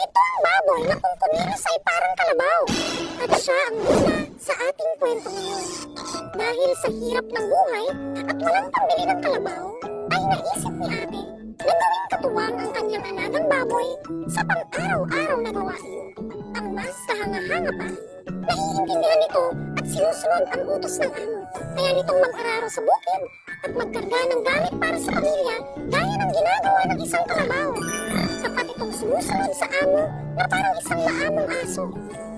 Ito ang baboy na kung kumilos ay parang kalabaw. At siya ang bida sa ating kwento ngayon. Dahil sa hirap ng buhay at walang pambili ng kalabaw, ay naisip ni ate na gawing katuwang ang kanyang alagang baboy sa pang-araw-araw na gawain. Ang mas kahanga-hanga pa, naiintindihan nito at sinusunod ang utos ng amo. Kaya nitong mag-araro sa bukid at magkarga ng gamit para sa pamilya gaya ng ginagawa ng isang kalabaw. Tapat itong sumusunod sa amo na parang isang maamong aso.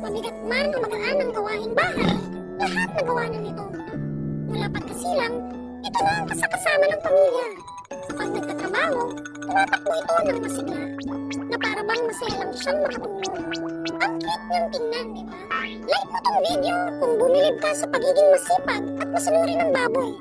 Mabigat man o magaan ang gawaing bahay, lahat nagawa na nito. Mula pagkasilang, ito na ang kasakasama ng pamilya. Kapag nagtatrabaho, tumatakbo ito ng masigla na para bang masaya lang siyang makatulong. Ang cute niyang tingnan, di ba? Like mo tong video kung bumilib ka sa pagiging masipag at masanuri ng baboy.